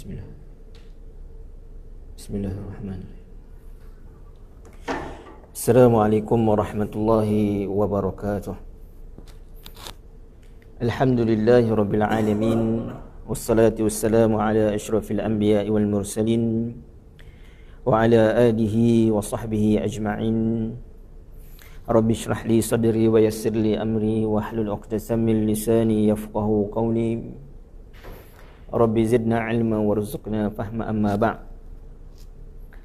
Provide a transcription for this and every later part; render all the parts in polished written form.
Bismillah. Bismillahirrahmanirrahim. Assalamualaikum warahmatullahi wabarakatuh. Alhamdulillahi rabbil alamin. Wassalatu wassalamu ala asyrafil anbiya'i wal mursalin wa ala alihi wa sahbihi ajma'in. Rabbi shrah li sadri wa yassir li amri wa hlul 'uqdatam min lisani yafqahu qawli. Rabbi zidna ilma warzuqna fahma amma ba'.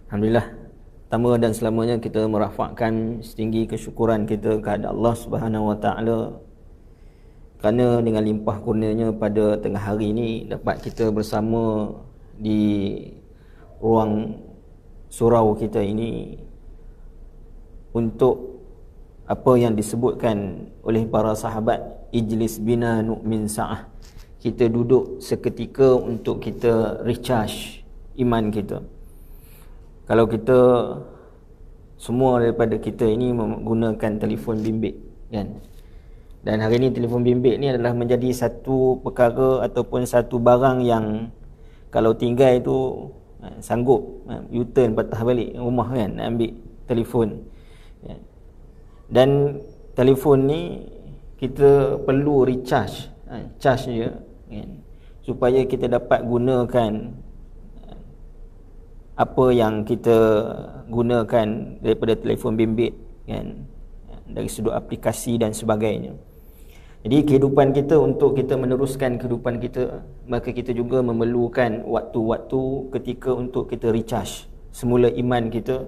Alhamdulillah, pertama dan selamanya kita merafakkan setinggi kesyukuran kita kepada Allah Subhanahu wa taala kerana dengan limpah kurnianya pada tengah hari ini dapat kita bersama di ruang surau kita ini untuk apa yang disebutkan oleh para sahabat, ijlis bina nu'min sa'ah. Kita duduk seketika untuk kita recharge iman kita. Kalau kita semua daripada kita ini menggunakan telefon bimbit kan, dan hari ini telefon bimbit ni adalah menjadi satu perkara ataupun satu barang yang kalau tinggal itu sanggup U-turn patah balik rumah kan, nak ambil telefon. Dan telefon ni kita perlu recharge, charge je kan, supaya kita dapat gunakan apa yang kita gunakan daripada telefon bimbit kan, dari sudut aplikasi dan sebagainya. Jadi kehidupan kita, untuk kita meneruskan kehidupan kita, maka kita juga memerlukan waktu-waktu ketika untuk kita recharge semula iman kita.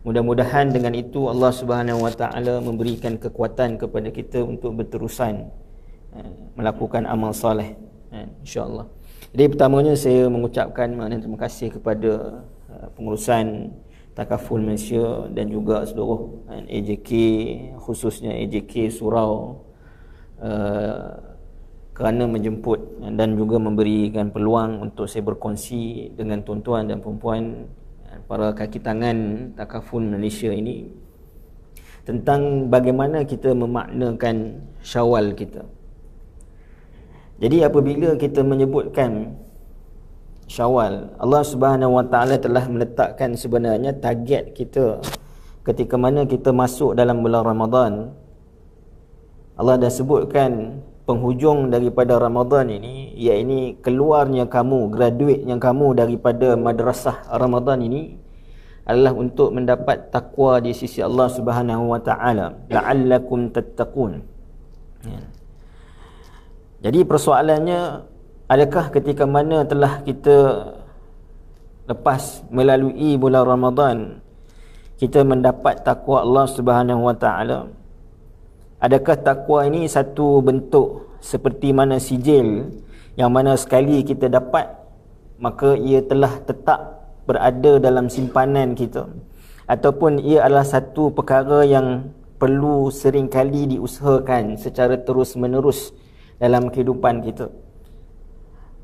Mudah-mudahan dengan itu Allah Subhanahu wa taala memberikan kekuatan kepada kita untuk berterusan melakukan amal soleh, insya-Allah. Jadi pertamanya saya mengucapkan makna terima kasih kepada pengurusan Takaful Malaysia dan juga seluruh AJK, khususnya AJK Surau, kerana menjemput dan juga memberikan peluang untuk saya berkongsi dengan tuan-tuan dan puan-puan para kaki tangan Takaful Malaysia ini tentang bagaimana kita memaknakan Syawal kita. Jadi apabila kita menyebutkan Syawal, Allah Subhanahu wa taala telah meletakkan sebenarnya target kita ketika mana kita masuk dalam bulan Ramadan. Allah dah sebutkan penghujung daripada Ramadan ini, iaitu keluarnya kamu, graduate yang kamu daripada madrasah Ramadan ini adalah untuk mendapat takwa di sisi Allah Subhanahu wa taala, la'allakum tattaqun. Jadi persoalannya, adakah ketika mana telah kita lepas melalui bulan Ramadan kita mendapat takwa Allah Subhanahu wa taala? Adakah takwa ini satu bentuk seperti mana sijil yang mana sekali kita dapat maka ia telah tetap berada dalam simpanan kita, ataupun ia adalah satu perkara yang perlu sering kali diusahakan secara terus menerus dalam kehidupan kita?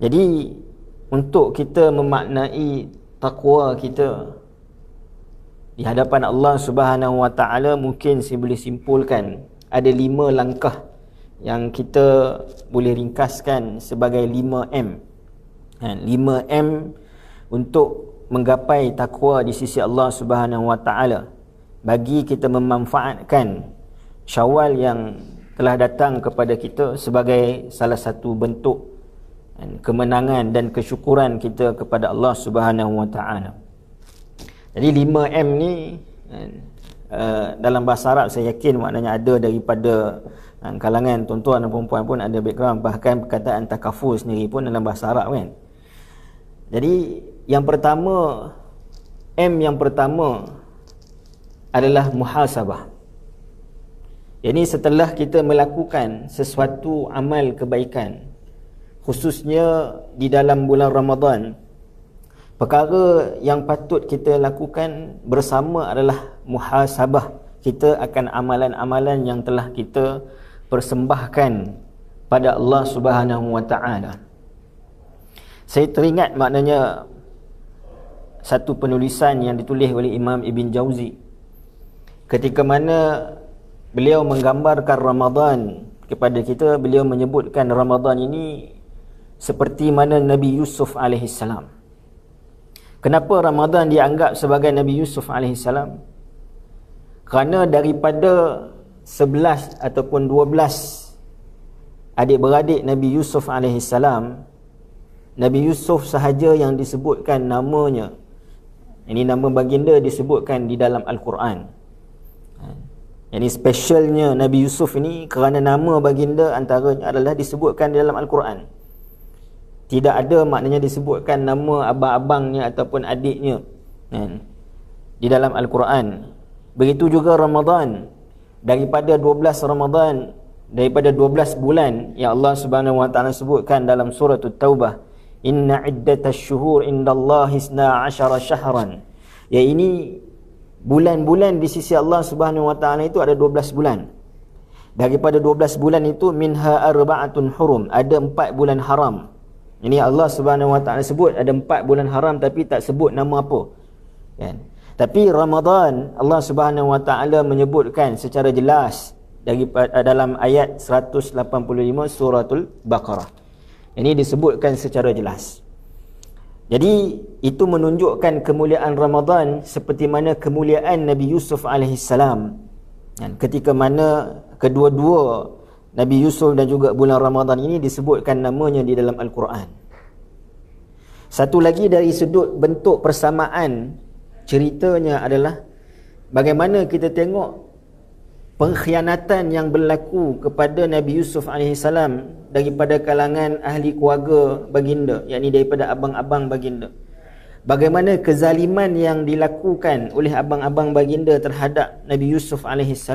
Jadi untuk kita memaknai takwa kita di hadapan Allah Subhanahu wa taala, mungkin saya boleh simpulkan ada 5 langkah yang kita boleh ringkaskan sebagai 5M. 5M untuk menggapai takwa di sisi Allah Subhanahu wa taala, bagi kita memanfaatkan Syawal yang telah datang kepada kita sebagai salah satu bentuk kemenangan dan kesyukuran kita kepada Allah Subhanahu wa taala. Jadi 5M ni dalam bahasa Arab saya yakin maknanya ada daripada kalangan tuan-tuan dan puan-puan pun ada background, bahkan perkataan takaful sendiri pun dalam bahasa Arab kan. Jadi yang pertama, M yang pertama adalah muhasabah. Jadi setelah kita melakukan sesuatu amal kebaikan, khususnya di dalam bulan Ramadan, perkara yang patut kita lakukan bersama adalah muhasabah kita akan amalan-amalan yang telah kita persembahkan pada Allah Subhanahu wa taala. Saya teringat maknanya satu penulisan yang ditulis oleh Imam Ibn Jauzi ketika mana beliau menggambarkan Ramadan kepada kita. Beliau menyebutkan Ramadan ini seperti mana Nabi Yusuf alaihissalam. Kenapa Ramadan dianggap sebagai Nabi Yusuf AS? Kerana daripada 11 ataupun 12 adik-beradik Nabi Yusuf AS, Nabi Yusuf sahaja yang disebutkan namanya. Ini nama baginda disebutkan di dalam Al-Quran. Ini specialnya Nabi Yusuf ini kerana nama baginda antaranya adalah disebutkan di dalam Al-Quran. Tidak ada maknanya disebutkan nama abang-abangnya ataupun adiknya di dalam Al-Quran. Begitu juga Ramadan. Daripada 12 Ramadan, daripada 12 bulan yang Allah Subhanahu Wa Taala sebutkan dalam surah At-Taubah, inna iddatash syuhur indallahi 12 syahran. Ya, ini bulan-bulan di sisi Allah Subhanahu Wa Taala itu ada 12 bulan. Daripada 12 bulan itu minha arba'atun hurum, ada 4 bulan haram. Ini Allah Subhanahu Wa Taala sebut ada 4 bulan haram tapi tak sebut nama apa. Kan? Tapi Ramadan Allah Subhanahu Wa Taala menyebutkan secara jelas dalam ayat 185 suratul Baqarah. Ini disebutkan secara jelas. Jadi itu menunjukkan kemuliaan Ramadan seperti mana kemuliaan Nabi Yusuf AS. Ketika mana kedua-dua Nabi Yusuf dan juga bulan Ramadan ini disebutkan namanya di dalam Al-Quran. Satu lagi dari sudut bentuk persamaan ceritanya adalah bagaimana kita tengok pengkhianatan yang berlaku kepada Nabi Yusuf AS daripada kalangan ahli keluarga baginda, yakni daripada abang-abang baginda. Bagaimana kezaliman yang dilakukan oleh abang-abang baginda terhadap Nabi Yusuf AS.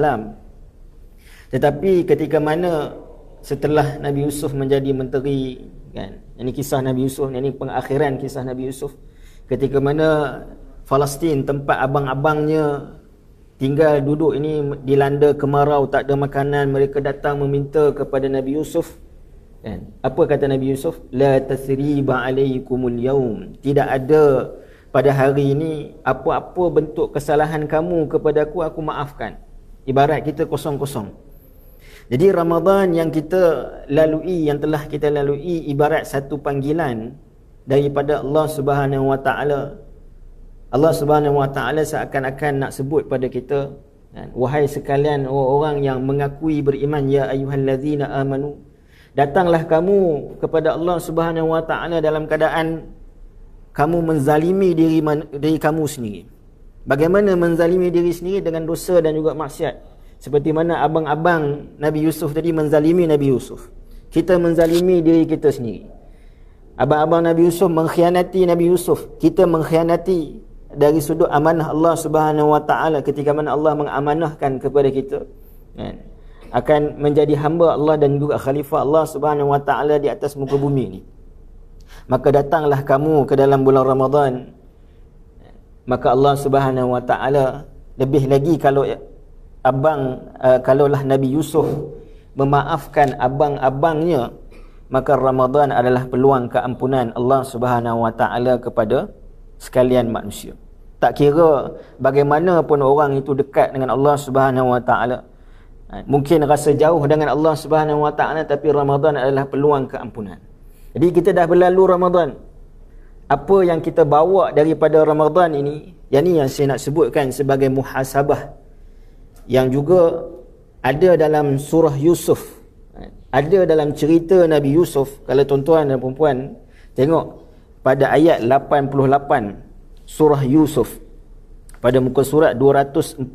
Tetapi ketika mana setelah Nabi Yusuf menjadi menteri, kan, ini kisah Nabi Yusuf, ini pengakhiran kisah Nabi Yusuf, ketika mana Palestin tempat abang-abangnya tinggal duduk ini dilanda kemarau, tak ada makanan, mereka datang meminta kepada Nabi Yusuf. Kan? Apa kata Nabi Yusuf? La tasriba alaikumul yaum. Tidak ada pada hari ini apa-apa bentuk kesalahan kamu kepada aku maafkan. Ibarat kita kosong-kosong. Jadi Ramadan yang kita lalui, yang telah kita lalui, ibarat satu panggilan daripada Allah Subhanahu Wa Taala. Allah Subhanahu Wa Taala seakan-akan nak sebut pada kita, wahai sekalian orang-orang yang mengakui beriman, ya ayyuhallazina amanu, datanglah kamu kepada Allah Subhanahu Wa Taala dalam keadaan kamu menzalimi diri kamu sendiri. Bagaimana menzalimi diri sendiri? Dengan dosa dan juga maksiat. Seperti mana abang-abang Nabi Yusuf tadi menzalimi Nabi Yusuf, kita menzalimi diri kita sendiri. Abang-abang Nabi Yusuf mengkhianati Nabi Yusuf, kita mengkhianati dari sudut amanah Allah Subhanahu Wa Taala ketika mana Allah mengamanahkan kepada kita, kan, akan menjadi hamba Allah dan juga khalifah Allah Subhanahu Wa Taala di atas muka bumi ini. Maka datanglah kamu ke dalam bulan Ramadan. Maka Allah Subhanahu Wa Taala lebih lagi kalaulah Nabi Yusuf memaafkan abang-abangnya, maka Ramadan adalah peluang keampunan Allah Subhanahu Wa Taala kepada sekalian manusia. Tak kira bagaimanapun orang itu dekat dengan Allah Subhanahu Wa Taala, mungkin rasa jauh dengan Allah Subhanahu Wa Taala, tapi Ramadan adalah peluang keampunan. Jadi kita dah berlalu Ramadan. Apa yang kita bawa daripada Ramadan ini, yang ni yang saya nak sebutkan sebagai muhasabah, yang juga ada dalam surah Yusuf, ada dalam cerita Nabi Yusuf. Kalau tuan-tuan dan puan-puan tengok pada ayat 88 surah Yusuf pada muka surat 246.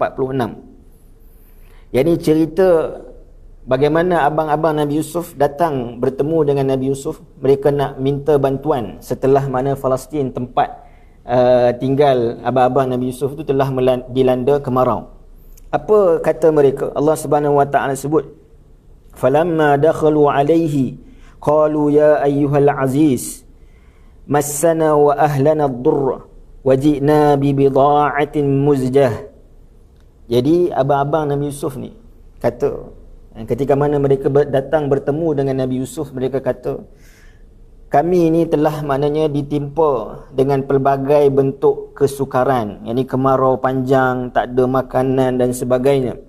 Yang ini cerita bagaimana abang-abang Nabi Yusuf datang bertemu dengan Nabi Yusuf. Mereka nak minta bantuan setelah mana Palestin tempat tinggal abang-abang Nabi Yusuf itu telah dilanda kemarau. Apa kata mereka? Allah Subhanahu Wa Taala sebut, falamma dakhalu alaihi qalu ya ayyuhal aziz massana wa ahlana ad-durr waji'na bi bida'atin muzjah. Jadi abang-abang Nabi Yusuf ni kata, ketika mana mereka datang bertemu dengan Nabi Yusuf, mereka kata, kami ini telah maknanya ditimpa dengan pelbagai bentuk kesukaran, yakni kemarau panjang, tak ada makanan dan sebagainya.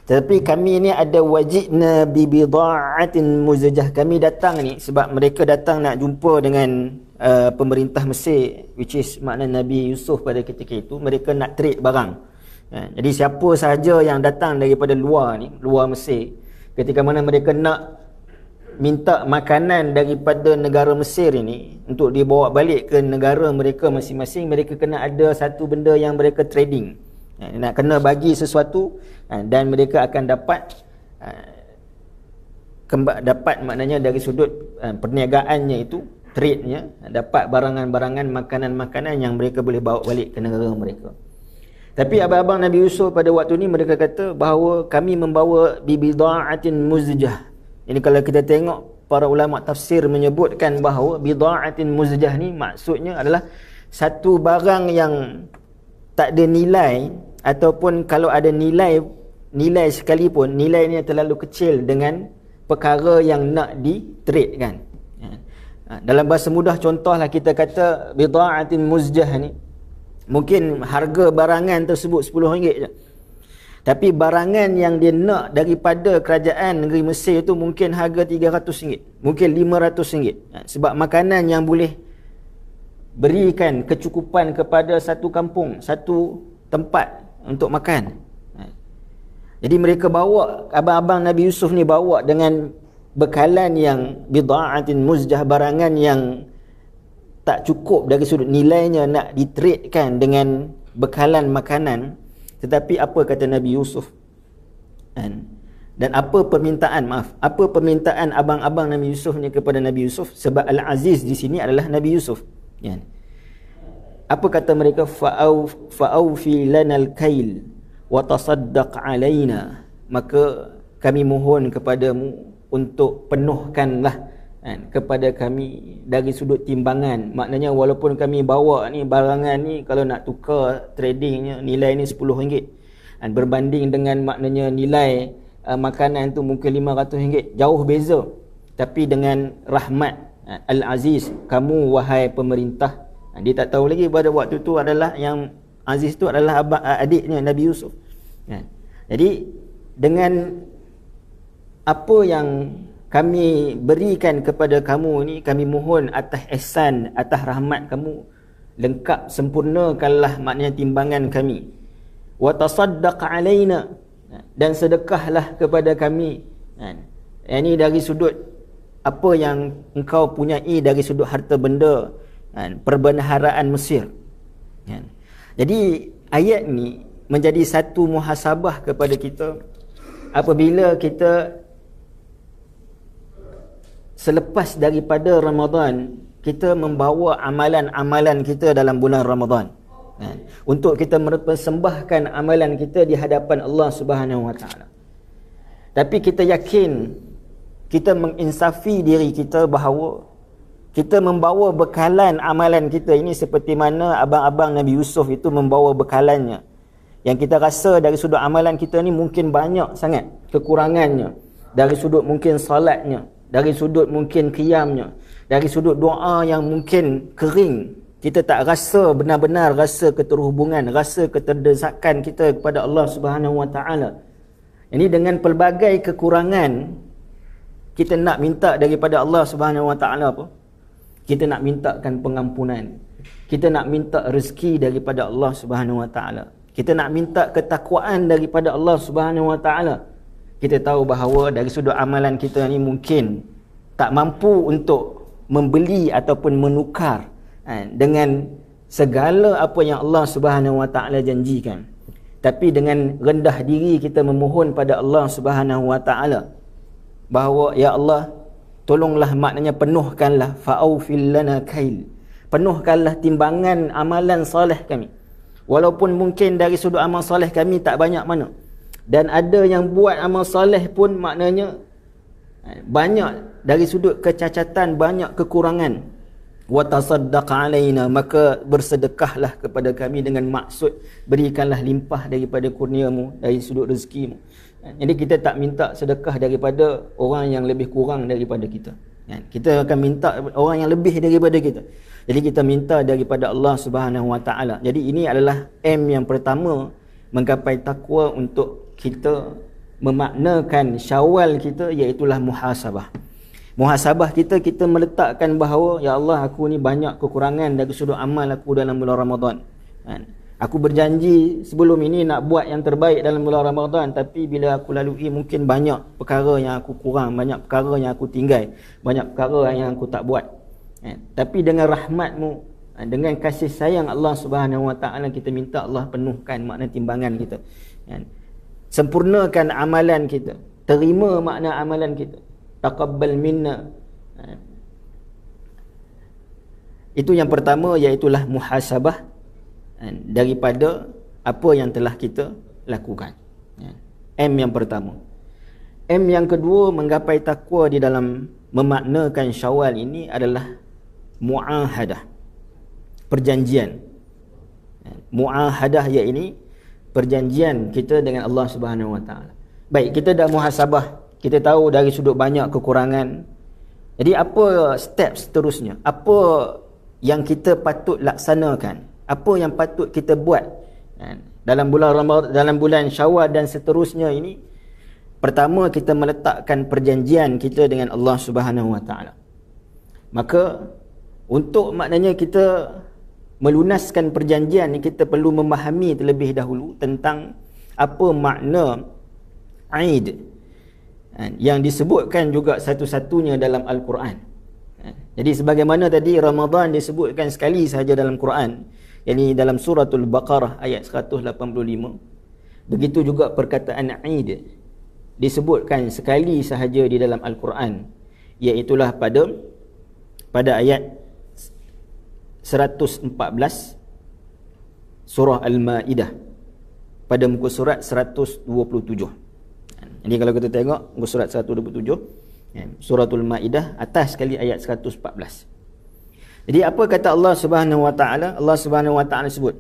Tapi kami ini ada wajidna bi bida'atin muzajjah. Kami datang ni sebab mereka datang nak jumpa dengan pemerintah Mesir, which is makna Nabi Yusuf pada ketika itu, mereka nak trade barang. Jadi siapa sahaja yang datang daripada luar Mesir, ketika mana mereka nak minta makanan daripada negara Mesir ini untuk dibawa balik ke negara mereka masing-masing, mereka kena ada satu benda yang mereka trading. Nak kena bagi sesuatu, dan mereka akan dapat maknanya dari sudut perniagaannya itu, trade-nya, dapat barangan-barangan, makanan-makanan yang mereka boleh bawa balik ke negara mereka. Tapi abang-abang Nabi Yusuf pada waktu ni mereka kata bahawa kami membawa bibida'atin muzjah. Jadi kalau kita tengok, para ulama tafsir menyebutkan bahawa bida'atin muzjah ni maksudnya adalah satu barang yang tak ada nilai, ataupun kalau ada nilai sekalipun, nilai ni terlalu kecil dengan perkara yang nak di-trade kan. Dalam bahasa mudah, contohlah kita kata bida'atin muzjah ni, mungkin harga barangan tersebut RM10 je. Tapi barangan yang dia nak daripada kerajaan negeri Mesir itu mungkin harga RM300, mungkin RM500. Sebab makanan yang boleh berikan kecukupan kepada satu kampung, satu tempat untuk makan. Jadi mereka bawa, abang-abang Nabi Yusuf ni bawa dengan bekalan yang bida'atin muzjah, barangan yang tak cukup dari sudut nilainya nak ditradekan dengan bekalan makanan. Tetapi apa kata Nabi Yusuf? Dan apa permintaan abang-abang Nabi Yusuf ni kepada Nabi Yusuf? Sebab Al-Aziz di sini adalah Nabi Yusuf. Apa kata mereka? Fa'awfi lanal kail wa tasaddaq alaina. Maka kami mohon kepadamu untuk penuhkanlah kepada kami dari sudut timbangan. Maknanya walaupun kami bawa ni barangan ni, kalau nak tukar tradingnya nilai ni RM10, berbanding dengan maknanya nilai makanan tu mungkin RM500, jauh beza. Tapi dengan rahmat Al-Aziz, kamu wahai pemerintah, dia tak tahu lagi pada waktu tu adalah yang Aziz tu adalah adiknya Nabi Yusuf. Jadi dengan apa yang kami berikan kepada kamu ni, kami mohon atas ihsan, atas rahmat kamu, lengkap, sempurnakanlah maknanya timbangan kami. Wa tasaddaq alaina, dan sedekahlah kepada kami. Ini dari sudut apa yang engkau punyai dari sudut harta benda, perbendaharaan Mesir. Jadi ayat ni menjadi satu muhasabah kepada kita apabila kita selepas daripada Ramadan, kita membawa amalan-amalan kita dalam bulan Ramadan, untuk kita mempersembahkan amalan kita di hadapan Allah Subhanahu Wa Taala. Tapi kita yakin, kita menginsafi diri kita bahawa kita membawa bekalan amalan kita ini seperti mana abang-abang Nabi Yusuf itu membawa bekalannya. Yang kita rasa dari sudut amalan kita ni mungkin banyak sangat kekurangannya, dari sudut mungkin salatnya, dari sudut mungkin qiyamnya, dari sudut doa yang mungkin kering. Kita tak rasa benar-benar rasa keterhubungan, rasa keterdesakan kita kepada Allah Subhanahu Wa Taala. Ini dengan pelbagai kekurangan, kita nak minta daripada Allah Subhanahu Wa Taala apa? Kita nak mintakan pengampunan. Kita nak minta rezeki daripada Allah Subhanahu Wa Taala. Kita nak minta ketakwaan daripada Allah Subhanahu Wa Taala. Kita tahu bahawa dari sudut amalan kita ni mungkin tak mampu untuk membeli ataupun menukar dengan segala apa yang Allah Subhanahu Wa Taala janjikan. Tapi dengan rendah diri kita memohon pada Allah Subhanahu Wa Taala bahawa ya Allah, tolonglah, maknanya penuhkanlah, fa'aufil lana kail, penuhkanlah timbangan amalan soleh kami. Walaupun mungkin dari sudut amal soleh kami tak banyak mana, dan ada yang buat amal soleh pun maknanya banyak dari sudut kecacatan, banyak kekurangan. Wa tasaddaq alaina, maka bersedekahlah kepada kami dengan maksud berikanlah limpah daripada kurniamu, dari sudut rezekimu. Jadi kita tak minta sedekah daripada orang yang lebih kurang daripada kita. Kita akan minta orang yang lebih daripada kita. Jadi kita minta daripada Allah Subhanahu Wa Taala. Jadi ini adalah aim yang pertama menggapai takwa untuk kita memaknakan Syawal kita, iaitulah muhasabah. Muhasabah kita, kita meletakkan bahawa ya Allah, aku ni banyak kekurangan dari sudut amal aku dalam bulan Ramadan. Aku berjanji sebelum ini nak buat yang terbaik dalam bulan Ramadan, tapi bila aku lalui mungkin banyak perkara yang aku kurang, banyak perkara yang aku tinggal, banyak perkara yang aku tak buat. Tapi dengan rahmat-Mu, dengan kasih sayang Allah Subhanahu Wa Taala, kita minta Allah penuhkan makna timbangan kita. Sempurnakan amalan kita, terima makna amalan kita. Taqabbal minna. Itu yang pertama, iaitulah muhasabah daripada apa yang telah kita lakukan. M yang pertama. M yang kedua, menggapai takwa di dalam memaknakan Syawal ini adalah muahadah, perjanjian. Muahadah iaitu perjanjian kita dengan Allah Subhanahu Wa Taala. Baik, kita dah muhasabah, kita tahu dari sudut banyak kekurangan. Jadi apa step seterusnya? Apa yang kita patut laksanakan? Apa yang patut kita buat dalam bulan Ramadan, dalam bulan Syawal dan seterusnya ini? Pertama, kita meletakkan perjanjian kita dengan Allah Subhanahu Wa Taala. Maka untuk maknanya kita melunaskan perjanjian ni, kita perlu memahami terlebih dahulu tentang apa makna Aid yang disebutkan juga satu-satunya dalam Al-Quran. Jadi sebagaimana tadi Ramadan disebutkan sekali sahaja dalam Quran, yakni dalam suratul Baqarah ayat 185, begitu juga perkataan Eid disebutkan sekali sahaja di dalam Al-Quran, iaitulah pada ayat 114 surah Al-Ma'idah, pada muka surat 127. Jadi kalau kita tengok muka surat 127, suratul Ma'idah, atas sekali ayat 114. Jadi apa kata Allah Subhanahu Wa Taala? Allah Subhanahu Wa Taala sebut,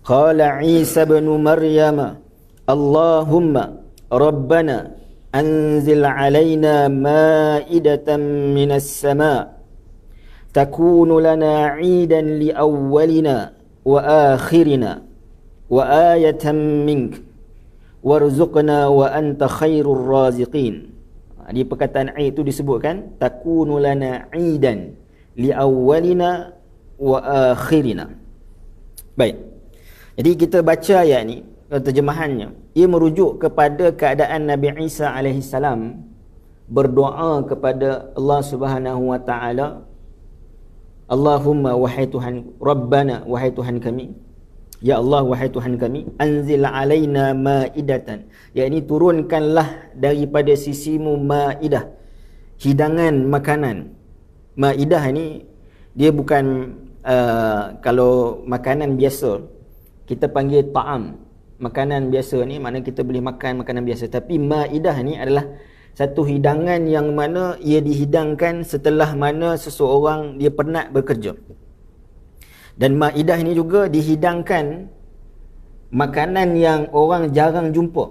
qala Isa ibn Maryam, Allahumma rabbana anzil alaina ma'idatan minas sama' takunu lana 'idan li awwalina wa akhirina wa ayatan mink warzuqna wa anta khairur raziqin. Di perkataan Eid itu disebutkan takunu lana 'idan li awwalina wa akhirina. Baik. Jadi kita baca ayat ni, terjemahannya, ia merujuk kepada keadaan Nabi Isa alaihi salam berdoa kepada Allah Subhanahu Wa Taala, Allahumma, wahai Tuhan, Rabbana, wahai Tuhan kami, ya Allah, wahai Tuhan kami, anzil alaina ma'idatan, yakni turunkanlah daripada sisimu ma'idah, hidangan makanan. Ma'idah ni dia bukan kalau makanan biasa kita panggil ta'am, makanan biasa ni maknanya kita boleh makan makanan biasa, tapi ma'idah ni adalah satu hidangan yang mana ia dihidangkan setelah mana seseorang dia penat bekerja. Dan ma'idah ini juga dihidangkan makanan yang orang jarang jumpa.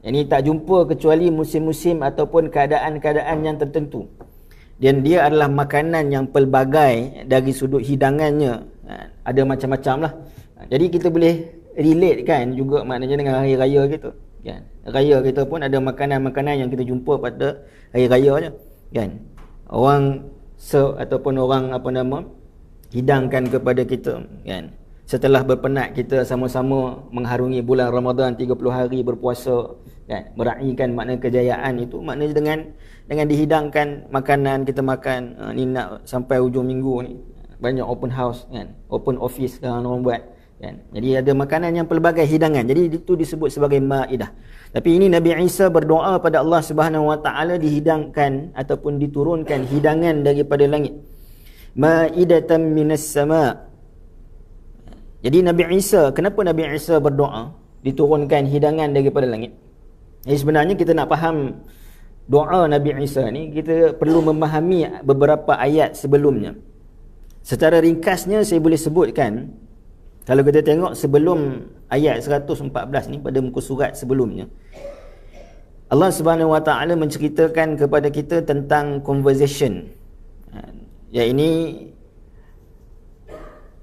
Ini tak jumpa kecuali musim-musim ataupun keadaan-keadaan yang tertentu. Dan dia adalah makanan yang pelbagai dari sudut hidangannya. Ada macam-macam lah. Jadi kita boleh relate kan juga maknanya dengan hari raya kita. Kan? Raya kita pun ada makanan-makanan yang kita jumpa pada hari raya je. Kan? Orang ataupun orang hidangkan kepada kita, kan? Setelah berpenat kita sama-sama mengharungi bulan Ramadan 30 hari berpuasa, kan? Meraihkan makna kejayaan itu, maknanya dengan dihidangkan makanan kita makan. Ni nak sampai hujung minggu ni banyak open house, kan? Open office sekarang orang buat, kan? Jadi ada makanan yang pelbagai hidangan. Jadi itu disebut sebagai ma'idah. Tapi ini Nabi Isa berdoa pada Allah Subhanahu Wa Taala dihidangkan ataupun diturunkan hidangan daripada langit. Ma'idatan minas sama'. Jadi Nabi Isa, kenapa Nabi Isa berdoa diturunkan hidangan daripada langit? Jadi sebenarnya kita nak faham doa Nabi Isa ni, kita perlu memahami beberapa ayat sebelumnya. Secara ringkasnya saya boleh sebutkan, kalau kita tengok sebelum ayat 114 ni, pada muka surat sebelumnya, Allah Subhanahu Wa Taala menceritakan kepada kita tentang conversation, iaitu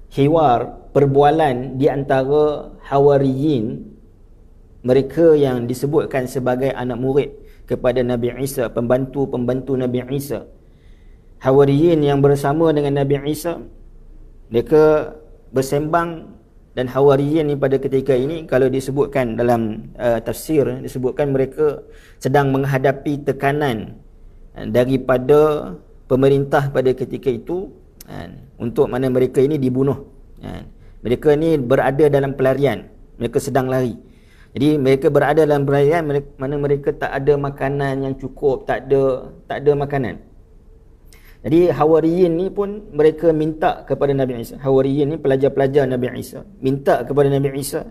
hiwar, perbualan di antara Hawariyin mereka yang disebutkan sebagai anak murid kepada Nabi Isa, pembantu-pembantu Nabi Isa, Hawariyin yang bersama dengan Nabi Isa, mereka bersembang. Dan Hawariyin ni pada ketika ini, kalau disebutkan dalam tafsir, disebutkan mereka sedang menghadapi tekanan daripada pemerintah pada ketika itu, untuk mana mereka ini dibunuh. Mereka ni berada dalam pelarian, mereka sedang lari. Jadi mereka berada dalam pelarian mana mereka tak ada makanan yang cukup, tak ada makanan. Jadi Hawariyin ni pun mereka minta kepada Nabi Isa. Hawariyin ni pelajar-pelajar Nabi Isa, minta kepada Nabi Isa,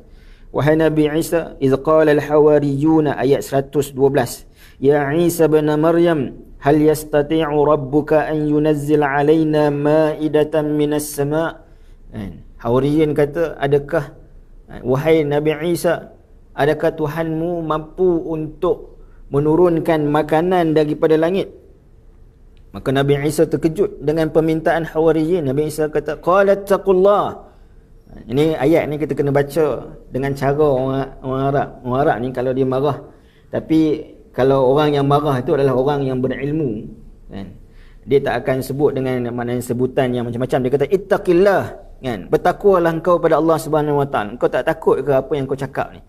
wahai Nabi Isa, iz qala al-hawariyuna, ayat 112, ya Isa bin Maryam, hal yastati'u rabbuka an yunazzil alaina ma'idatan minas sama'. Hawariyin kata, adakah, wahai Nabi Isa, adakah Tuhanmu mampu untuk menurunkan makanan daripada langit? Maka Nabi Isa terkejut dengan permintaan Hawariyin. Nabi Isa kata, qalat taqullah. Ini ayat ni kita kena baca dengan cara orang Arab. Orang Arab ni kalau dia marah, tapi kalau orang yang marah itu adalah orang yang berilmu, kan, dia tak akan sebut dengan maknanya sebutan yang macam-macam. Dia kata ittaqillah, kan, bertakwalah engkau pada Allah Subhanahu Wa Taala. Engkau tak takut ke apa yang kau cakap ni,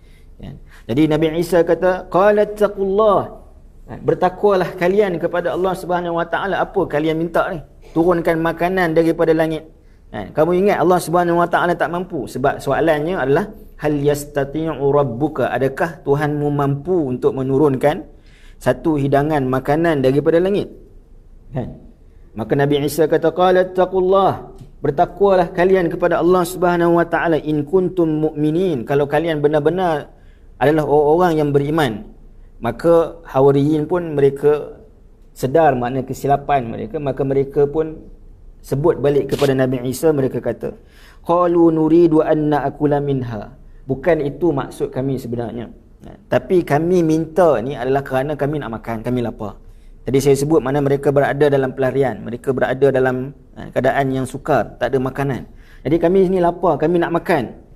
kan? Jadi Nabi Isa kata, qalat taqullah, bertakwalah kalian kepada Allah Subhanahu Wa Taala. Apa kalian minta ni? Turunkan makanan daripada langit. Kamu ingat Allah Subhanahu Wa Taala tak mampu? Sebab soalannya adalah hal yastati'u rabbuka, adakah Tuhanmu mampu untuk menurunkan satu hidangan makanan daripada langit? Kan? Maka Nabi Isa kata, qalat taqullah, bertakwalah kalian kepada Allah Subhanahu Wa Taala, in kuntum mu'minin, kalau kalian benar-benar adalah orang-orang yang beriman. Maka Hawariyin pun mereka sedar makna kesilapan mereka, maka mereka pun sebut balik kepada Nabi Isa. Mereka kata, qalu nuridu an na'kula minha, bukan itu maksud kami sebenarnya, tapi kami minta ni adalah kerana kami nak makan, kami lapar. Tadi saya sebut mana mereka berada dalam pelarian, mereka berada dalam keadaan yang sukar, tak ada makanan. Jadi kami ni lapar, kami nak makan.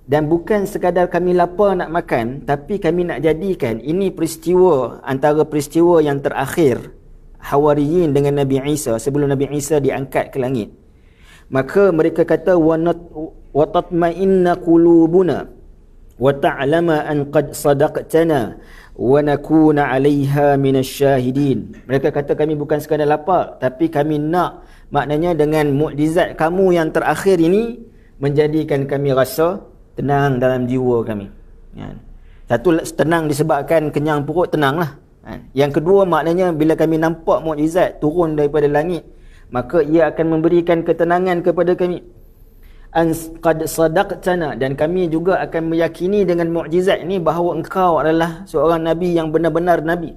Dan bukan sekadar kami lapar nak makan, tapi kami nak jadikan ini peristiwa, antara peristiwa yang terakhir Hawariyin dengan Nabi Isa sebelum Nabi Isa diangkat ke langit. Maka mereka kata, wa tatma'inna qulubuna wa ta'lama an qad sadaqtana wa nakuna 'alaiha minasyahidin. Mereka kata kami bukan sekadar lapar, tapi kami nak, maknanya dengan mukjizat kamu yang terakhir ini menjadikan kami rasa tenang dalam jiwa kami. Satu, tenang disebabkan kenyang perut, tenanglah. Yang kedua, maknanya bila kami nampak mukjizat turun daripada langit, maka ia akan memberikan ketenangan kepada kami. An qad sadaqtana, dan kami juga akan meyakini dengan mukjizat ini bahawa engkau adalah seorang nabi yang benar-benar nabi.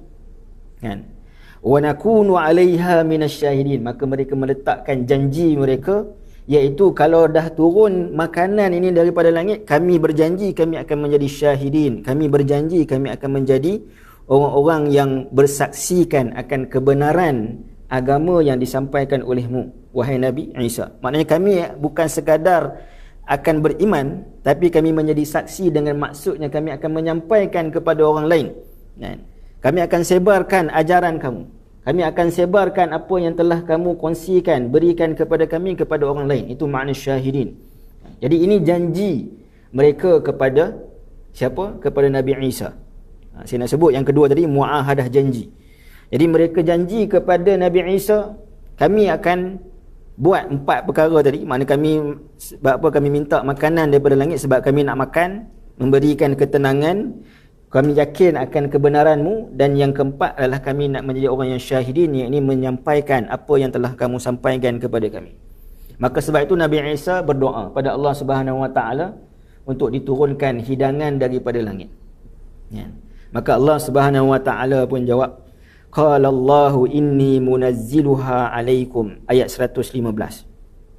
Kan? Wa nakunu 'alaiha minasyahidin, maka mereka meletakkan janji mereka, iaitu kalau dah turun makanan ini daripada langit, kami berjanji kami akan menjadi syahidin, kami berjanji kami akan menjadi orang-orang yang bersaksikan akan kebenaran agama yang disampaikan olehmu, wahai Nabi Isa. Maknanya kami bukan sekadar akan beriman, tapi kami menjadi saksi dengan maksudnya kami akan menyampaikan kepada orang lain. Kami akan sebarkan ajaran kamu, kami akan sebarkan apa yang telah kamu kongsikan, berikan kepada kami, kepada orang lain. Itu makna syahidin. Jadi ini janji mereka kepada siapa? Kepada Nabi Isa. Saya nak sebut yang kedua tadi, mu'ahadah, janji. Jadi mereka janji kepada Nabi Isa, kami akan buat 4 perkara tadi. Makna kami, sebab apa kami minta makanan daripada langit? Sebab kami nak makan, memberikan ketenangan, kami yakin akan kebenaranmu, dan yang keempat adalah kami nak menjadi orang yang syahidin, iaitu menyampaikan apa yang telah kamu sampaikan kepada kami. Maka sebab itu Nabi Isa berdoa pada Allah Subhanahu Wa Taala untuk diturunkan hidangan daripada langit. Maka Allah Subhanahu Wa Taala pun jawab, qala Allahu inni munazziluha alaikum, ayat 115.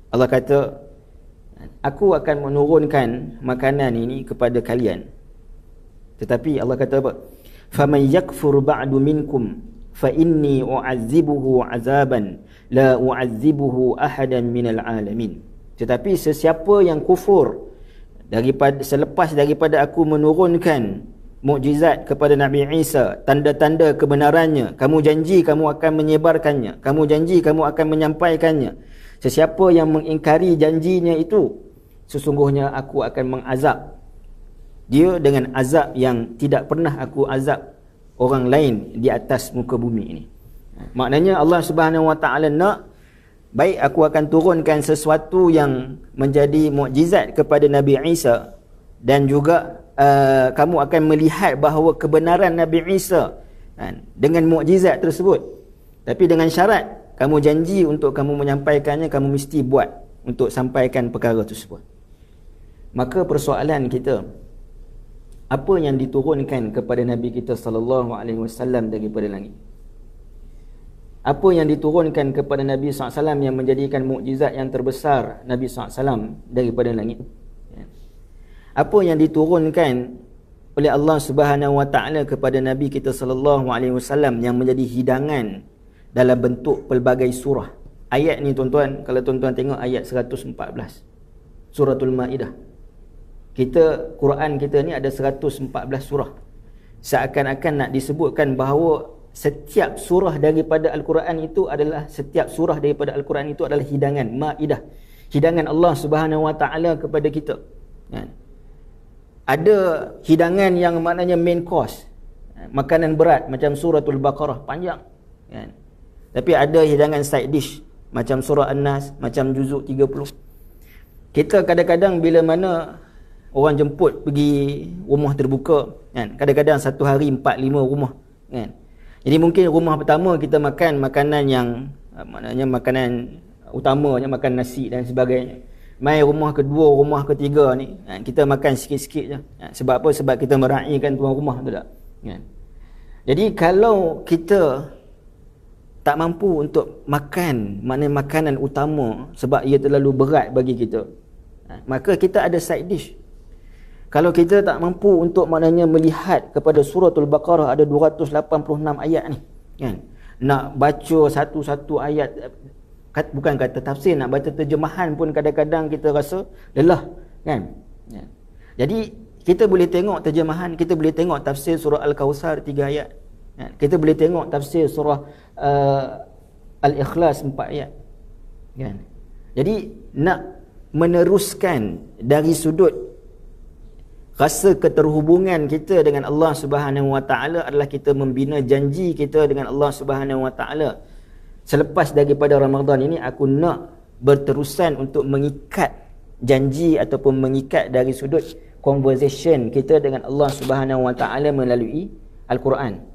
Allah kata, aku akan menurunkan makanan ini kepada kalian. Tetapi Allah kata apa? faman yakfur ba'du minkum fa inni u'azzibuhu 'azaban la u'azzibuhu ahadan minal alamin. Tetapi sesiapa yang kufur selepas daripada aku menurunkan mukjizat kepada Nabi Isa, tanda-tanda kebenarannya, kamu janji kamu akan menyebarkannya, kamu janji kamu akan menyampaikannya. Sesiapa yang mengingkari janjinya itu, sesungguhnya aku akan mengazab dia dengan azab yang tidak pernah aku azab orang lain di atas muka bumi ini. Maknanya Allah Subhanahu Wa Taala nak, baik aku akan turunkan sesuatu yang menjadi mukjizat kepada Nabi Isa, dan juga kamu akan melihat bahawa kebenaran Nabi Isa dengan mukjizat tersebut. Tapi dengan syarat, kamu janji untuk kamu menyampaikannya, kamu mesti buat untuk sampaikan perkara tersebut. Maka persoalan kita, apa yang diturunkan kepada Nabi kita sallallahu alaihi wasallam daripada langit? Apa yang diturunkan kepada Nabi SAW yang menjadikan mukjizat yang terbesar Nabi SAW daripada langit? Apa yang diturunkan oleh Allah Subhanahu Wa Taala kepada Nabi kita sallallahu alaihi wasallam yang menjadi hidangan dalam bentuk pelbagai surah? Ayat ni tuan-tuan, kalau tuan-tuan tengok ayat 114 Suratul Maidah. Quran kita ni ada 114 surah. Seakan-akan nak disebutkan bahawa setiap surah daripada Al-Quran itu adalah hidangan Maidah, hidangan Allah Subhanahu Wa Taala kepada kita. Ada hidangan yang maknanya main course, makanan berat macam suratul Baqarah, panjang kan? Tapi ada hidangan side dish macam surah An-Nas, macam juzuk 30. Kita kadang-kadang bila mana orang jemput pergi rumah terbuka kan, kadang-kadang satu hari 4-5 rumah kan. Jadi mungkin rumah pertama kita makan makanan yang maknanya makanan utamanya, makan nasi dan sebagainya. Mai rumah kedua, rumah ketiga ni kita makan sikit-sikit je. Sebab apa? Sebab kita meraihkan tuan rumah tu tak kan? Jadi kalau kita tak mampu untuk makan maknanya makanan utama sebab ia terlalu berat bagi kita, maka kita ada side dish. Kalau kita tak mampu untuk maknanya melihat kepada suratul Baqarah, ada 286 ayat ni kan, nak baca satu-satu ayat, bukan kata tafsir, nak baca terjemahan pun kadang-kadang kita rasa lelah kan. Jadi kita boleh tengok terjemahan, kita boleh tengok tafsir surah Al-Kawthar 3 ayat kan? Kita boleh tengok tafsir surah Al-Ikhlas 4 ayat kan? Jadi nak meneruskan dari sudut rasa keterhubungan kita dengan Allah Subhanahu Wa Taala adalah kita membina janji kita dengan Allah Subhanahu Wa Taala. Selepas daripada Ramadan ini, aku nak berterusan untuk mengikat janji ataupun mengikat dari sudut conversation kita dengan Allah Subhanahu Wa Taala melalui Al-Quran.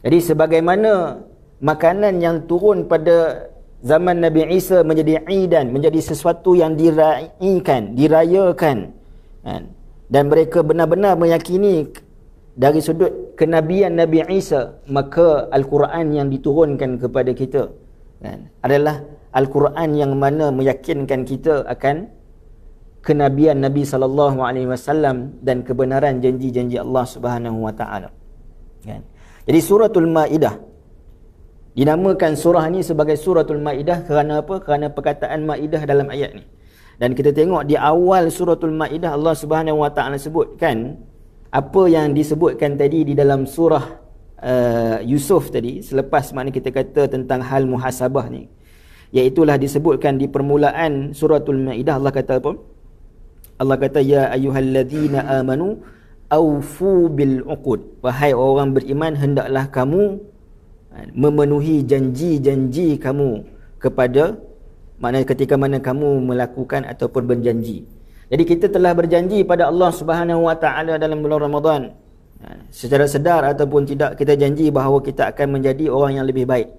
Jadi sebagaimana makanan yang turun pada zaman Nabi Isa menjadi idan, menjadi sesuatu yang diraihkan, dirayakan kan? Dan mereka benar-benar meyakini dari sudut kenabian Nabi Isa, maka Al-Quran yang diturunkan kepada kita kan, adalah Al-Quran yang mana meyakinkan kita akan kenabian Nabi SAW dan kebenaran janji-janji Allah Subhanahu Wa Taala kan. Jadi suratul Maidah dinamakan surah ni sebagai suratul Maidah kerana apa? Kerana perkataan Maidah dalam ayat ni. Dan kita tengok di awal suratul Maidah, Allah Subhanahu Wa Taala sebutkan apa yang disebutkan tadi di dalam surah Yusuf tadi, selepas mana kita kata tentang hal muhasabah ni, iaitulah disebutkan di permulaan suratul Maidah. Allah kata apa? Allah kata ya ayyuhallazina amanu aufu bil uqud, wahai orang beriman, hendaklah kamu memenuhi janji-janji kamu kepada, maknanya ketika mana kamu melakukan ataupun berjanji. Jadi kita telah berjanji pada Allah Subhanahu Wa Taala dalam bulan Ramadan, secara sedar ataupun tidak, kita janji bahawa kita akan menjadi orang yang lebih baik.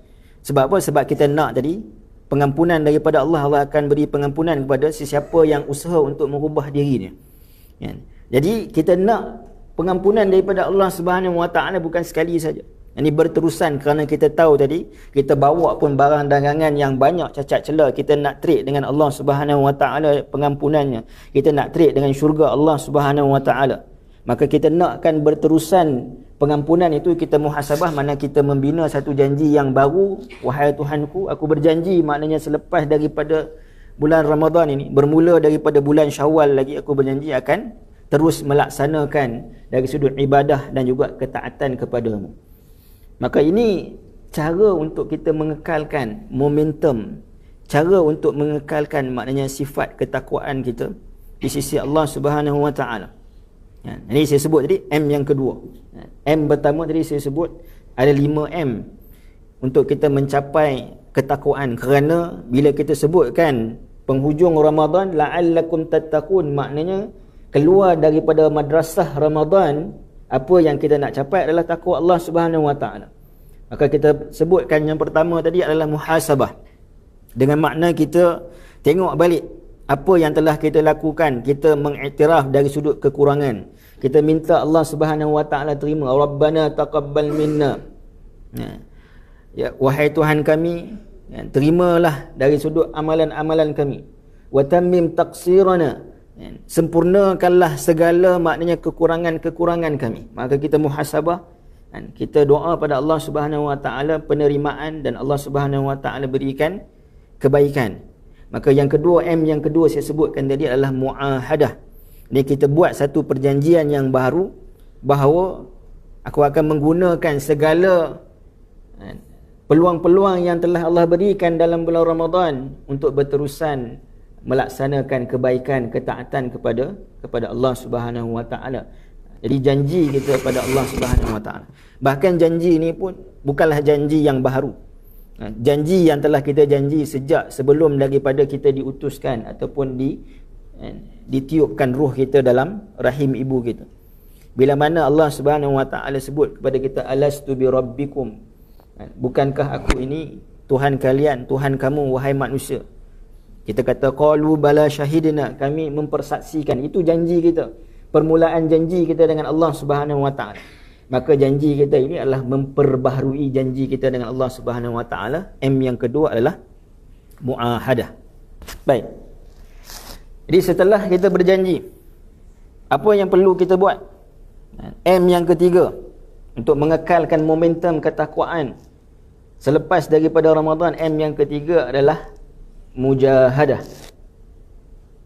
Sebab apa? Sebab kita nak tadi pengampunan daripada Allah. Allah akan beri pengampunan kepada sesiapa yang usaha untuk merubah dirinya. Jadi kita nak pengampunan daripada Allah Subhanahu Wa Taala bukan sekali saja. Ini berterusan, kerana kita tahu tadi kita bawa pun barang dagangan yang banyak cacat celah. Kita nak trade dengan Allah Subhanahu Wa Taala pengampunannya. Kita nak trade dengan syurga Allah Subhanahu Wa Taala. Maka kita nakkan berterusan pengampunan itu, kita muhasabah, mana kita membina satu janji yang baru. Wahai Tuhanku, aku berjanji, maknanya selepas daripada bulan Ramadan ini, bermula daripada bulan Syawal lagi, aku berjanji akan terus melaksanakan dari sudut ibadah dan juga ketaatan kepadamu. Maka ini cara untuk kita mengekalkan momentum, cara untuk mengekalkan maknanya sifat ketakwaan kita di sisi Allah Subhanahu Wa Taala. Ini saya sebut tadi M yang kedua. M pertama tadi saya sebut ada 5M untuk kita mencapai ketakwaan, kerana bila kita sebutkan penghujung Ramadan la'allakum tattaqun, maknanya keluar daripada madrasah Ramadan, apa yang kita nak capai adalah takwa Allah Subhanahu Wa Taala. Maka kita sebutkan yang pertama tadi adalah muhasabah, dengan makna kita tengok balik apa yang telah kita lakukan, kita mengiktiraf dari sudut kekurangan, kita minta Allah Subhanahu Wa Taala terima. Rabbana taqabbal minna, ya wahai Tuhan kami, ya, terimalah dari sudut amalan-amalan kami. Wa tammim taqsirana, ya, sempurnakanlah segala maknanya kekurangan-kekurangan kami. Maka kita muhasabah, dan kita doa pada Allah Subhanahu Wa Taala penerimaan, dan Allah Subhanahu Wa Taala berikan kebaikan. Maka yang kedua, M yang kedua saya sebutkan tadi adalah muahadah. Ini kita buat satu perjanjian yang baru, bahawa aku akan menggunakan segala peluang-peluang yang telah Allah berikan dalam bulan Ramadan untuk berterusan melaksanakan kebaikan, ketaatan kepada Allah Subhanahu Wa Taala. Jadi janji kita pada Allah Subhanahu Wa Taala. Bahkan janji ini pun bukanlah janji yang baru. Janji yang telah kita janji sejak sebelum daripada kita diutuskan ataupun ditiupkan ruh kita dalam rahim ibu kita. Bila mana Allah Subhanahu Wa Taala sebut kepada kita, alastu bi rabbikum, bukankah aku ini Tuhan kalian, Tuhan kamu wahai manusia. Kita kata qalu bala syahidna, kami mempersaksikan. Itu janji kita, permulaan janji kita dengan Allah Subhanahu Wa Taala. Maka janji kita ini adalah memperbaharui janji kita dengan Allah Subhanahu Wa Taala. M yang kedua adalah muahadah. Baik. Jadi setelah kita berjanji, apa yang perlu kita buat? M yang ketiga, untuk mengekalkan momentum ketakwaan selepas daripada Ramadan, M yang ketiga adalah mujahadah,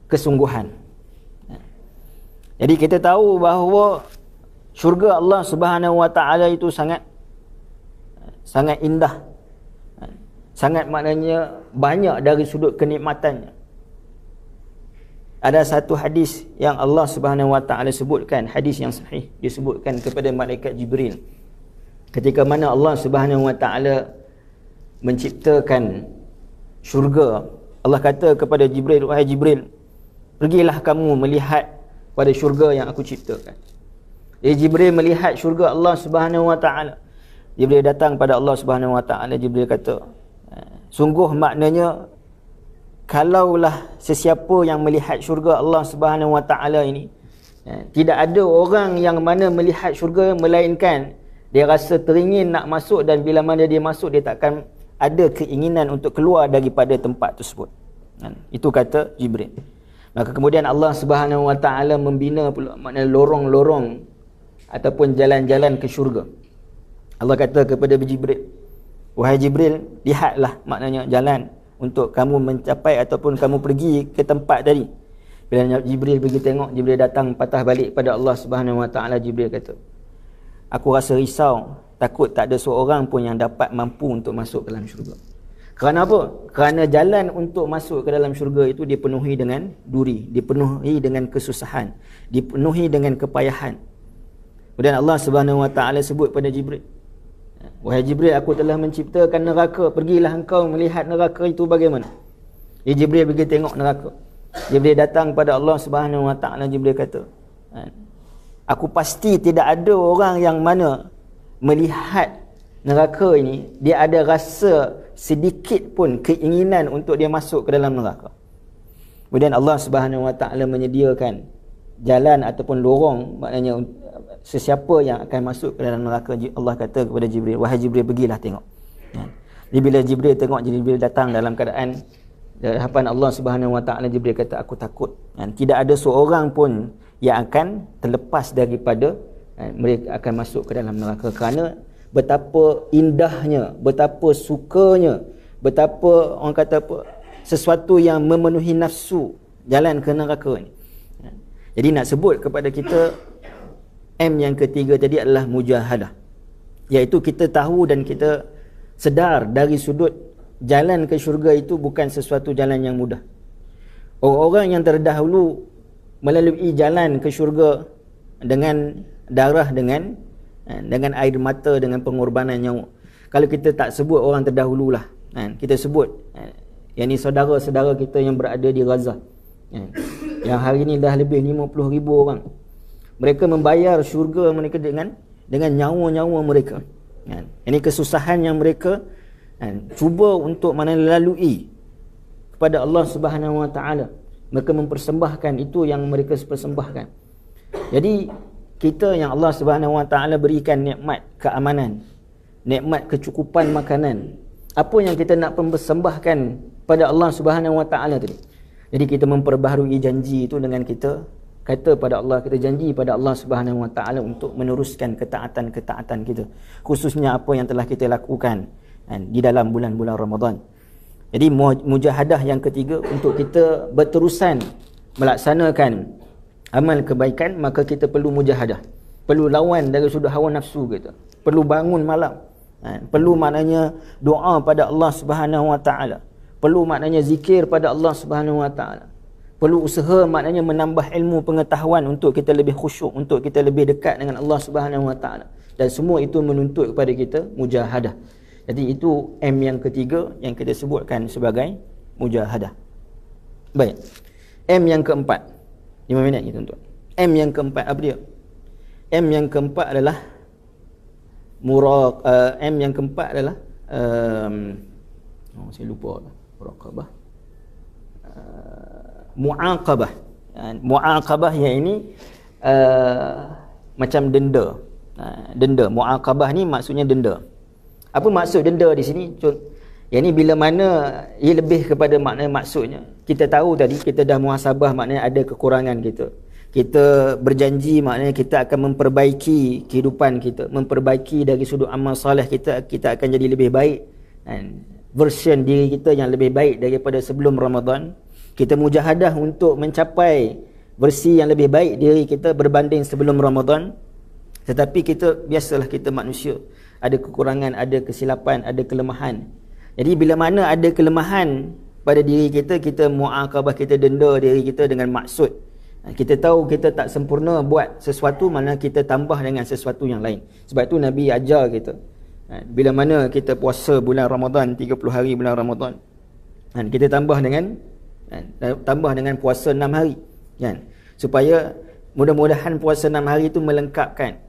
kesungguhan. Jadi kita tahu bahawa syurga Allah Subhanahu Wa Taala itu sangat indah, sangat maknanya banyak dari sudut kenikmatannya. Ada satu hadis yang Allah Subhanahu Wa Taala sebutkan, hadis yang sahih, disebutkan kepada malaikat Jibril ketika mana Allah Subhanahu Wa Taala menciptakan syurga. Allah kata kepada Jibril, wahai Jibril, pergilah kamu melihat pada syurga yang aku ciptakan. Jadi Jibril melihat syurga Allah Subhanahu Wa Taala. Jibril datang pada Allah Subhanahu Wa Taala. Jibril kata, sungguh maknanya kalaulah sesiapa yang melihat syurga Allah Subhanahu Wa Taala ini, tidak ada orang yang mana melihat syurga melainkan dia rasa teringin nak masuk, dan bila mana dia masuk dia takkan ada keinginan untuk keluar daripada tempat tersebut. Itu kata Jibril. Maka kemudian Allah Subhanahu Wa Taala membina pula maknanya lorong-lorong ataupun jalan-jalan ke syurga. Allah kata kepada Jibril, wahai Jibril, lihatlah maknanya jalan untuk kamu mencapai ataupun kamu pergi ke tempat tadi. Bila Jibril pergi tengok, Jibril datang patah balik pada Allah Subhanahu Wa Taala. Jibril kata, aku rasa risau, takut tak ada seorang pun yang dapat mampu untuk masuk ke dalam syurga. Kerana apa? Kerana jalan untuk masuk ke dalam syurga itu dipenuhi dengan duri, dipenuhi dengan kesusahan, dipenuhi dengan kepayahan. Kemudian Allah Subhanahu Wa Taala sebut pada Jibril, wahai Jibril, aku telah menciptakan neraka, pergilah engkau melihat neraka itu bagaimana. Jibril pergi tengok neraka. Jibril datang pada Allah Subhanahu Wa Taala. Jibril kata, aku pasti tidak ada orang yang mana melihat neraka ini dia ada rasa sedikit pun keinginan untuk dia masuk ke dalam neraka. Kemudian Allah Subhanahu Wa Taala menyediakan jalan ataupun lorong, maknanya sesiapa yang akan masuk ke dalam neraka. Allah kata kepada Jibril, wahai Jibril, pergilah tengok. Jadi bila Jibril tengok, Jibril datang dalam keadaan hadapan Allah Subhanahu Wa Taala. Jibril kata, aku takut tidak ada seorang pun yang akan terlepas daripada mereka akan masuk ke dalam neraka, kerana betapa indahnya, betapa sukanya, betapa orang kata apa, sesuatu yang memenuhi nafsu jalan ke neraka ni. Jadi nak sebut kepada kita M yang ketiga tadi adalah mujahadah, iaitu kita tahu dan kita sedar dari sudut jalan ke syurga itu bukan sesuatu jalan yang mudah. Orang-orang yang terdahulu melalui jalan ke syurga dengan darah, dengan air mata, dengan pengorbanan nyawa. Kalau kita tak sebut orang terdahulu lah, kita sebut yang ni saudara-saudara kita yang berada di Gaza, yang hari ni dah lebih 50,000 orang. Mereka membayar syurga mereka dengan nyawa-nyawa mereka. Ini kesusahan yang mereka cuba untuk melalui kepada Allah Subhanahu Wa Taala. Mereka mempersembahkan itu yang mereka persembahkan. Jadi kita yang Allah Subhanahu Wa Taala berikan nikmat keamanan, nikmat kecukupan makanan, apa yang kita nak persembahkan pada Allah Subhanahu Wa Taala tadi. Jadi kita memperbaharui janji itu dengan kita kata pada Allah, kita janji pada Allah Subhanahu Wa Taala untuk meneruskan ketaatan-ketaatan kita, khususnya apa yang telah kita lakukan di dalam bulan-bulan Ramadan. Jadi mujahadah yang ketiga, untuk kita berterusan melaksanakan amal kebaikan, maka kita perlu mujahadah, perlu lawan dari sudut hawa nafsu kita, perlu bangun malam, perlu maknanya doa pada Allah Subhanahu Wa Taala, perlu maknanya zikir pada Allah Subhanahu Wa Taala, perlu usaha maknanya menambah ilmu pengetahuan untuk kita lebih khusyuk, untuk kita lebih dekat dengan Allah Subhanahu Wa Taala, dan semua itu menuntut kepada kita mujahadah. Jadi itu M yang ketiga yang kita sebutkan sebagai mujahadah. Baik, M yang keempat, 5 minit kita tuan. M yang keempat apa dia? M yang keempat adalah M yang keempat adalah saya lupa muraqabah. Muaqabah. Muaqabah yang ini macam denda. Denda. Muaqabah ni maksudnya denda. Apa maksud denda di sini? Yang ni bila mana ia lebih kepada makna maksudnya. Kita tahu tadi kita dah muhasabah, maknanya ada kekurangan kita. Kita berjanji maknanya kita akan memperbaiki kehidupan kita, memperbaiki dari sudut amal soleh kita akan jadi lebih baik. Version diri kita yang lebih baik daripada sebelum Ramadan. Kita mujahadah untuk mencapai versi yang lebih baik diri kita berbanding sebelum Ramadan. Tetapi kita, biasalah kita manusia, ada kekurangan, ada kesilapan, ada kelemahan. Jadi bila mana ada kelemahan pada diri kita, kita muaqabah, kita denda diri kita dengan maksud. Kita tahu kita tak sempurna buat sesuatu, mana kita tambah dengan sesuatu yang lain. Sebab tu Nabi ajar kita, bila mana kita puasa bulan Ramadan, 30 hari bulan Ramadan, kita tambah dengan puasa 6 hari, supaya mudah-mudahan puasa 6 hari itu melengkapkan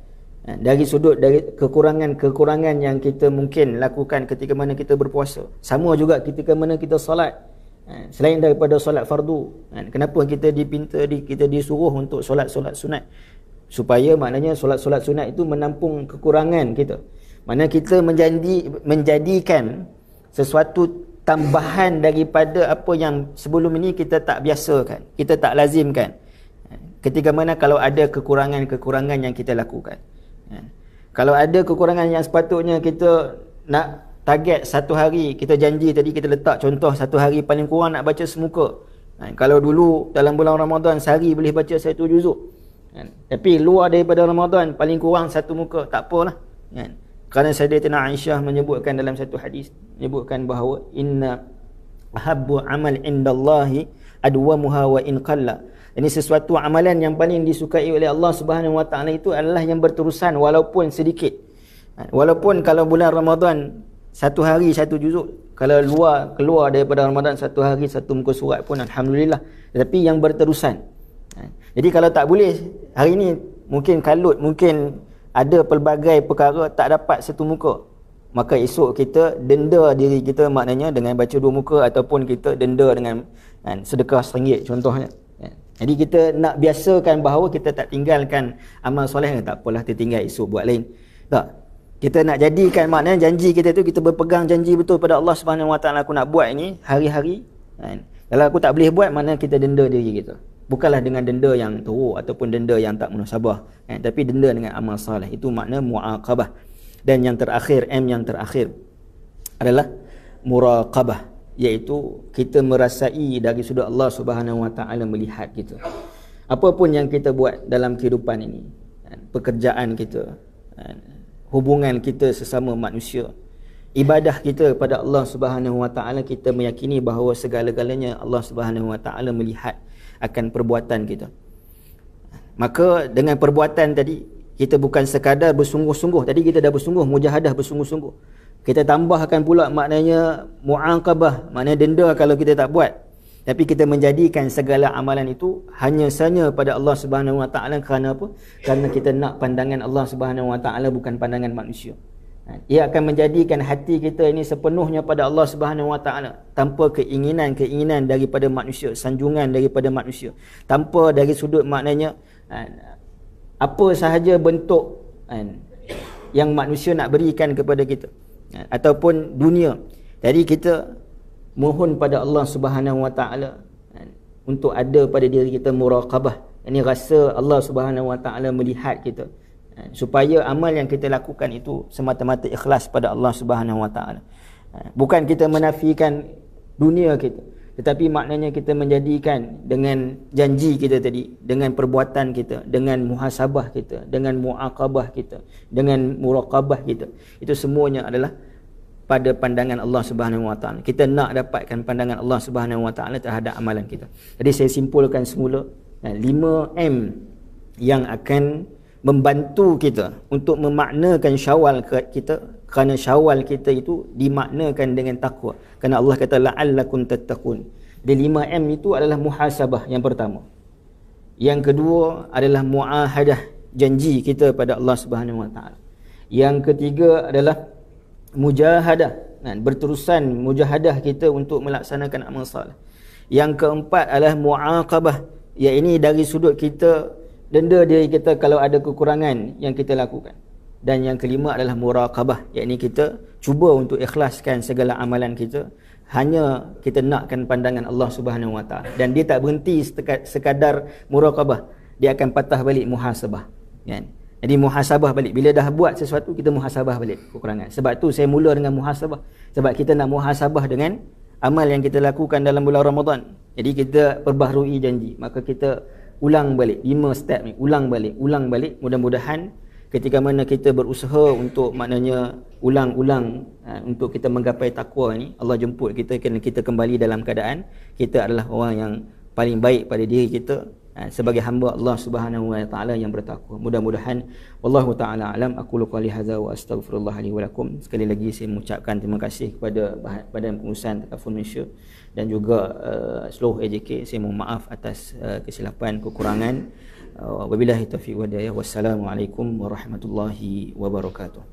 dari sudut dari kekurangan yang kita mungkin lakukan ketika mana kita berpuasa. Sama juga ketika mana kita solat, selain daripada solat fardu, kenapa kita kita disuruh untuk solat-solat sunat? Supaya maknanya solat-solat sunat itu menampung kekurangan kita. Mana kita menjadikan sesuatu tambahan daripada apa yang sebelum ini kita tak biasakan, kita tak lazimkan. Ketika mana kalau ada kekurangan yang kita lakukan, kalau ada kekurangan yang sepatutnya kita nak target satu hari, kita janji tadi kita letak contoh satu hari paling kurang nak baca semuka. Kalau dulu dalam bulan Ramadan sehari boleh baca 1 juzuk, tapi luar daripada Ramadan paling kurang 1 muka, tak apalah. Kerana Sayyidatina Aisyah menyebutkan dalam satu hadis, menyebutkan bahawa inna ahabbu amal indallahi adwamuha wa in qalla. Ini sesuatu amalan yang paling disukai oleh Allah Subhanahu Wa Taala itu adalah yang berterusan walaupun sedikit. Walaupun kalau bulan Ramadan 1 hari 1 juzuk, kalau keluar daripada Ramadan 1 hari 1 muka surat pun alhamdulillah, tetapi yang berterusan. Jadi kalau tak boleh hari ini, mungkin kalut, mungkin ada pelbagai perkara tak dapat 1 muka, maka esok kita denda diri kita, maknanya dengan baca 2 muka, ataupun kita denda dengan sedekah RM1 contohnya. Jadi kita nak biasakan bahawa kita tak tinggalkan amal soleh, tak apalah tertinggal esok buat lain. Tak. Kita nak jadikan maknanya janji kita tu, kita berpegang janji betul pada Allah Subhanahu Wa Taala, aku nak buat ini hari-hari. Kalau aku tak boleh buat, maknanya kita denda diri kita. Bukanlah dengan denda yang teruk ataupun denda yang tak munasabah, tapi denda dengan amal soleh. Itu makna muaqabah. Dan yang terakhir, M yang terakhir adalah muraqabah. iaitu kita merasai dari sudut Allah Subhanahu Wa Taala melihat kita. Apa pun yang kita buat dalam kehidupan ini, pekerjaan kita, hubungan kita sesama manusia, ibadah kita kepada Allah Subhanahu Wa Taala, kita meyakini bahawa segala-galanya Allah Subhanahu Wa Taala melihat akan perbuatan kita. Maka dengan perbuatan tadi, kita bukan sekadar bersungguh-sungguh. Tadi kita dah bersungguh, mujahadah bersungguh-sungguh. Kita tambahkan pula maknanya mu'aqabah, maknanya denda kalau kita tak buat. Tapi kita menjadikan segala amalan itu hanya sahaja pada Allah Subhanahu Wa Taala. Kerana apa? Kerana kita nak pandangan Allah Subhanahu Wa Taala, bukan pandangan manusia. Ia akan menjadikan hati kita ini sepenuhnya pada Allah Subhanahu Wa Taala, tanpa keinginan daripada manusia, sanjungan daripada manusia, tanpa dari sudut maknanya apa sahaja bentuk yang manusia nak berikan kepada kita ataupun dunia. Jadi kita mohon pada Allah Subhanahu Wa Taala untuk ada pada diri kita muraqabah. Ini rasa Allah Subhanahu Wa Taala melihat kita, supaya amal yang kita lakukan itu semata-mata ikhlas pada Allah Subhanahu Wa Taala. Bukan kita menafikan dunia kita, tetapi maknanya kita menjadikan dengan janji kita tadi, dengan perbuatan kita, dengan muhasabah kita, dengan muaqabah kita, dengan muraqabah kita, itu semuanya adalah pada pandangan Allah Subhanahu Wa Taala. Kita nak dapatkan pandangan Allah Subhanahu Wa Taala terhadap amalan kita. Jadi saya simpulkan semula 5M yang akan membantu kita untuk memaknakan Syawal kita, kerana Syawal kita itu dimaknakan dengan takwa. Kerana Allah kata la'allakum tattaqun. Jadi 5M itu adalah muhasabah yang pertama. Yang kedua adalah muahadah, janji kita pada Allah Subhanahu Wa Taala. Yang ketiga adalah mujahadah, berterusan mujahadah kita untuk melaksanakan amal salih. Yang keempat adalah muaqabah, iaitu ini dari sudut kita denda diri kita kalau ada kekurangan yang kita lakukan. Dan yang kelima adalah muraqabah, iaitu kita cuba untuk ikhlaskan segala amalan kita, hanya kita nakkan pandangan Allah Subhanahu Wa Taala. Dan dia tak berhenti sekadar muraqabah, dia akan patah balik muhasabah, kan? Jadi muhasabah balik. Bila dah buat sesuatu, kita muhasabah balik kekurangan. Sebab tu saya mula dengan muhasabah. Sebab kita nak muhasabah dengan amal yang kita lakukan dalam bulan Ramadan. Jadi kita perbaharui janji. Maka kita ulang balik 5 step ni, ulang balik. Mudah-mudahan ketika mana kita berusaha untuk maknanya ulang-ulang untuk kita menggapai takwa ni, Allah jemput kita kerana kita kembali dalam keadaan kita adalah orang yang paling baik pada diri kita sebagai hamba Allah Subhanahu Wa Taala yang bertakwa. Mudah-mudahan wallahu taala alam. Aku qali hadza wa astaghfirullah li wa lakum. Sekali lagi saya mengucapkan terima kasih kepada Badan Pengurusan Takaful Malaysia dan juga seluruh AJK. Saya mohon maaf atas kesilapan, kekurangan. Wabillahi taufiq wa hidayah. Wassalamualaikum warahmatullahi wabarakatuh.